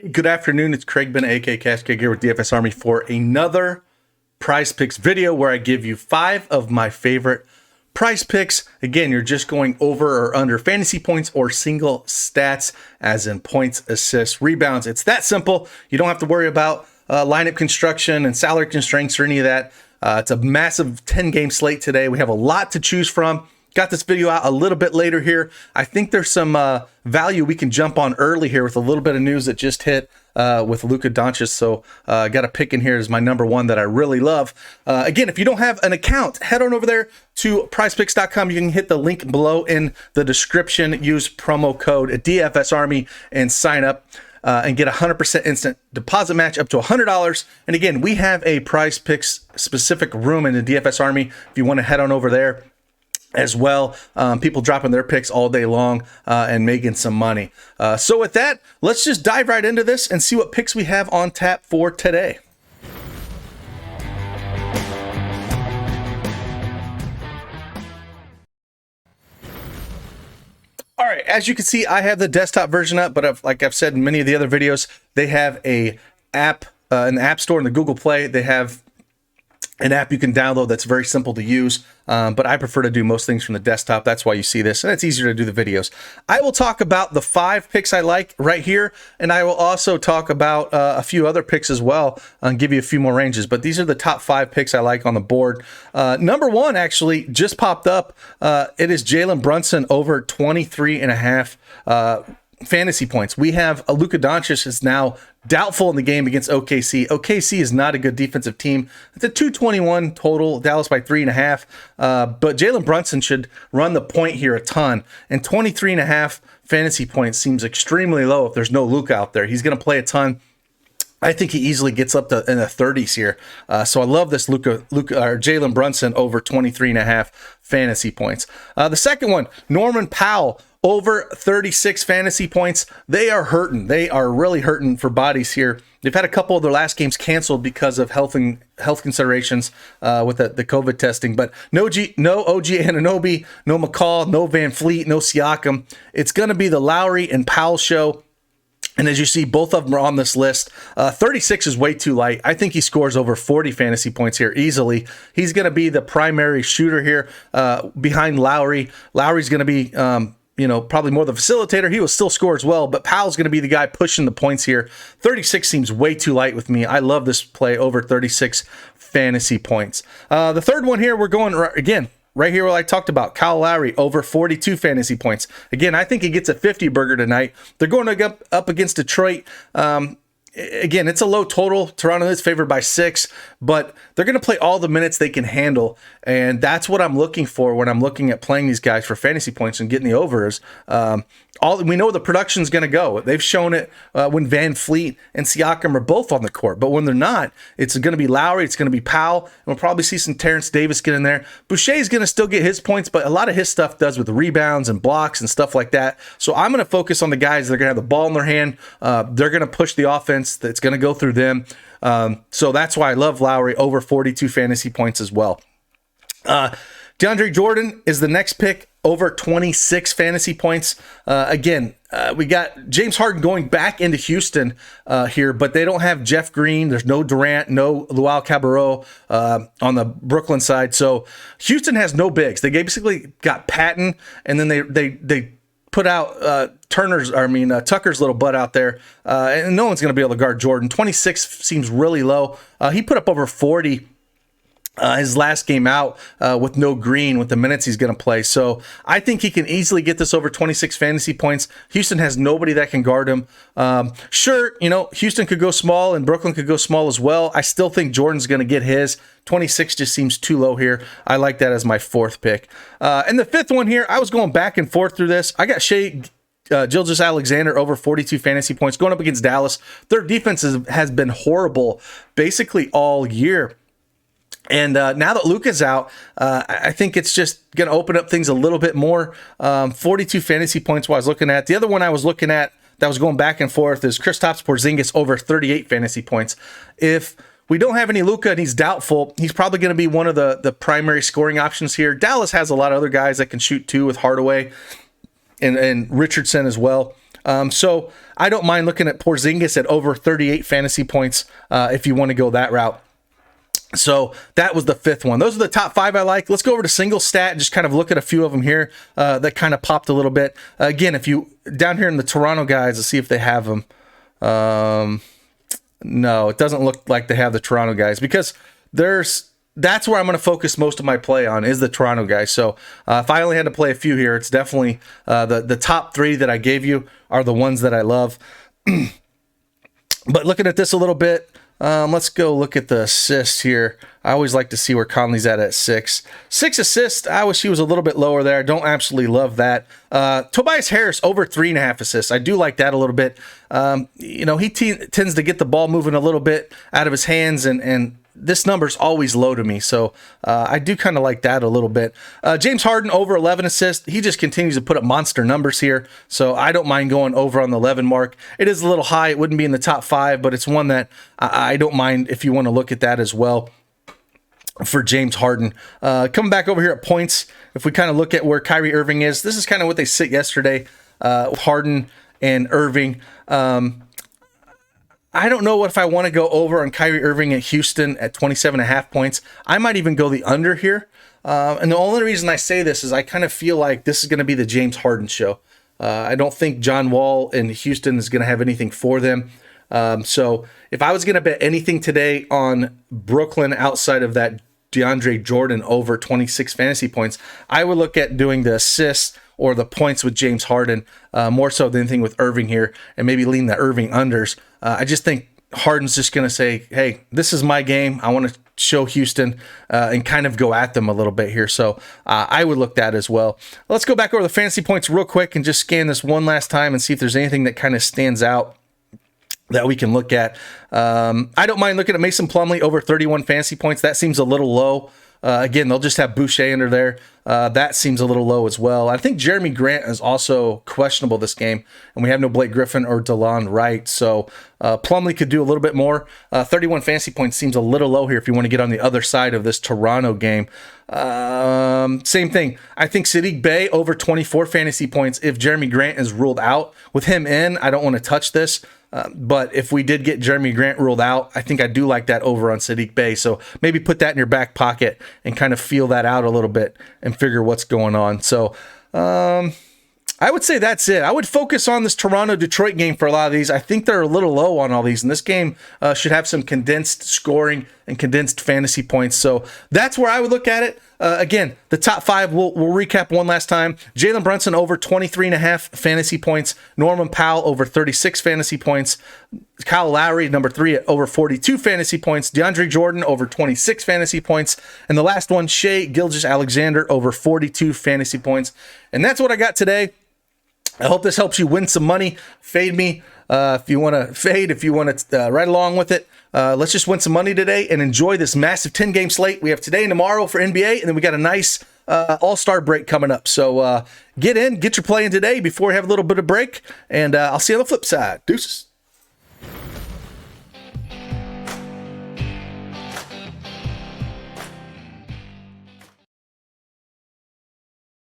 Good afternoon. It's Craig Ben, aka Cash Craig, here with DFSArmy for another Prize Picks video where I give you 5 of my favorite Prize Picks. Again, you're just going over or under fantasy points or single stats, as in points, assists, rebounds. It's that simple. You don't have to worry about lineup construction and salary constraints or any of that. It's a massive 10-game slate today. We have a lot to choose from. Got this video out a little bit later here. I think there's some value we can jump on early here with a little bit of news that just hit with Luka Doncic. So I got a pick in here as my number one that I really love. Again, if you don't have an account, head on over there to prizepicks.com. You can hit the link below in the description. Use promo code DFSArmy and sign up. And get a 100% instant deposit match up to $100. And again, we have a Prize Picks specific room in the DFSArmy if you want to head on over there as well. People dropping their picks all day long and making some money. So with that, let's just dive right into this and see what picks we have on tap for today. All right, as you can see, I have the desktop version up, but like I've said in many of the other videos, they have an app in the App Store and the Google Play. They have an app you can download that's very simple to use, but I prefer to do most things from the desktop. That's why you see this, and it's easier to do the videos. I will talk about the 5 picks I like right here, and I will also talk about a few other picks as well and give you a few more ranges, but these are the top 5 picks I like on the board. Number 1 actually just popped up. It is Jaylen Brunson over 23.5 fantasy points. We have Luka Doncic is now doubtful in the game against OKC. OKC is not a good defensive team. It's a 221 total, Dallas by 3.5. But Jaylen Brunson should run the point here a ton. And 23.5 fantasy points seems extremely low if there's no Luka out there. He's going to play a ton. I think he easily gets up to in the 30s here. So I love this Luka or Jaylen Brunson over 23.5 fantasy points. The second one, Norman Powell over 36 fantasy points. They are hurting. They are really hurting for bodies here. They've had a couple of their last games canceled because of health considerations with the COVID testing. But no OG Anunoby, no McCall, no Van Fleet, no Siakam. It's going to be the Lowry and Powell show. And as you see, both of them are on this list. 36 is way too light. I think he scores over 40 fantasy points here easily. He's going to be the primary shooter here behind Lowry. Lowry's going to be, probably more the facilitator. He will still score as well, but Powell's going to be the guy pushing the points here. 36 seems way too light with me. I love this play over 36 fantasy points. The third one here, we're going again. Right here, what I talked about, Kyle Lowry over 42 fantasy points. Again, I think he gets a 50 burger tonight. They're going up against Detroit. Again, it's a low total. Toronto is favored by 6, but they're going to play all the minutes they can handle, and that's what I'm looking for when I'm looking at playing these guys for fantasy points and getting the overs. We know the production's going to go. They've shown it when Van Fleet and Siakam are both on the court, but when they're not, it's going to be Lowry, it's going to be Powell, and we'll probably see some Terrence Davis get in there. Boucher is going to still get his points, but a lot of his stuff does with the rebounds and blocks and stuff like that. So I'm going to focus on the guys that are going to have the ball in their hand. They're going to push the offense. That's going to go through them. So that's why I love Lowry over 42 fantasy points as well. DeAndre Jordan is the next pick over 26 fantasy points. Again, we got James Harden going back into Houston here, but they don't have Jeff Green. There's no Durant, no Luau Cabarrot on the Brooklyn side. So Houston has no bigs. They basically got Patton, and then they put out Tucker's little butt out there, and no one's going to be able to guard Jordan. 26 seems really low. He put up over 40 his last game out with no Green, with the minutes he's going to play. So I think he can easily get this over 26 fantasy points. Houston has nobody that can guard him. Sure, Houston could go small and Brooklyn could go small as well. I still think Jordan's going to get his. 26 just seems too low here. I like that as my 4th pick. And the 5th one here, I was going back and forth through this. I got Shai Gilgeous-Alexander over 42 fantasy points going up against Dallas. Their defense has been horrible basically all year. And now that Luka's out, I think it's just going to open up things a little bit more. 42 fantasy points I was looking at. The other one I was looking at that was going back and forth is Kristaps Porzingis over 38 fantasy points. If we don't have any Luka and he's doubtful, he's probably going to be one of the primary scoring options here. Dallas has a lot of other guys that can shoot too with Hardaway and Richardson as well. So I don't mind looking at Porzingis at over 38 fantasy points if you want to go that route. So that was the fifth one. Those are the top 5 I like. Let's go over to single stat and just kind of look at a few of them here that kind of popped a little bit. Again, if you down here in the Toronto guys, let's see if they have them. No, it doesn't look like they have the Toronto guys, because that's where I'm going to focus most of my play on, is the Toronto guys. So if I only had to play a few here, it's definitely the top 3 that I gave you are the ones that I love. But looking at this a little bit, let's go look at the assists here. I always like to see where Conley's at 6. 6 assists. I wish he was a little bit lower there. I don't absolutely love that. Tobias Harris over 3.5 assists. I do like that a little bit. He tends to get the ball moving a little bit out of his hands, and this number's always low to me. So I do kind of like that a little bit. James Harden over 11 assists. He just continues to put up monster numbers here. So I don't mind going over on the 11 mark. It is a little high. It wouldn't be in the top 5, but it's one that I don't mind if you want to look at that as well for James Harden. Coming back over here at points, if we kind of look at where Kyrie Irving is, this is kind of what they sit yesterday with Harden and Irving. I don't know if I want to go over on Kyrie Irving at Houston at 27.5 points. I might even go the under here. And the only reason I say this is I kind of feel like this is going to be the James Harden show. I don't think John Wall in Houston is going to have anything for them. So if I was going to bet anything today on Brooklyn outside of that DeAndre Jordan over 26 fantasy points, I would look at doing the assists or the points with James Harden, more so than anything with Irving here, and maybe lean the Irving unders. I just think Harden's just going to say, hey, this is my game. I want to show Houston and kind of go at them a little bit here. So I would look that as well. Let's go back over the fantasy points real quick and just scan this one last time and see if there's anything that kind of stands out that we can look at. I don't mind looking at Mason Plumlee over 31 fantasy points. That seems a little low. Again, they'll just have Boucher under there. That seems a little low as well. I think Jeremy Grant is also questionable this game, and we have no Blake Griffin or DeLon Wright. So Plumlee could do a little bit more. 31 fantasy points seems a little low here if you want to get on the other side of this Toronto game. Same thing. I think Sadiq Bey over 24 fantasy points if Jeremy Grant is ruled out. With him in, I don't want to touch this. But if we did get Jeremy Grant ruled out, I think I do like that over on Sadiq Bey. So maybe put that in your back pocket and kind of feel that out a little bit and figure what's going on. So I would say that's it. I would focus on this Toronto-Detroit game for a lot of these. I think they're a little low on all these, and this game should have some condensed scoring and condensed fantasy points. So that's where I would look at it. Again, the top 5, we'll recap one last time. Jaylen Brunson over 23.5 fantasy points. Norman Powell over 36 fantasy points. Kyle Lowry, number 3, at over 42 fantasy points. DeAndre Jordan over 26 fantasy points. And the last one, Shai Gilgeous-Alexander over 42 fantasy points. And that's what I got today. I hope this helps you win some money. Fade me if you want to fade, if you want to ride along with it. Let's just win some money today and enjoy this massive 10-game slate. We have today and tomorrow for NBA, and then we got a nice all-star break coming up. So get your play in today before we have a little bit of break, and I'll see you on the flip side. Deuces.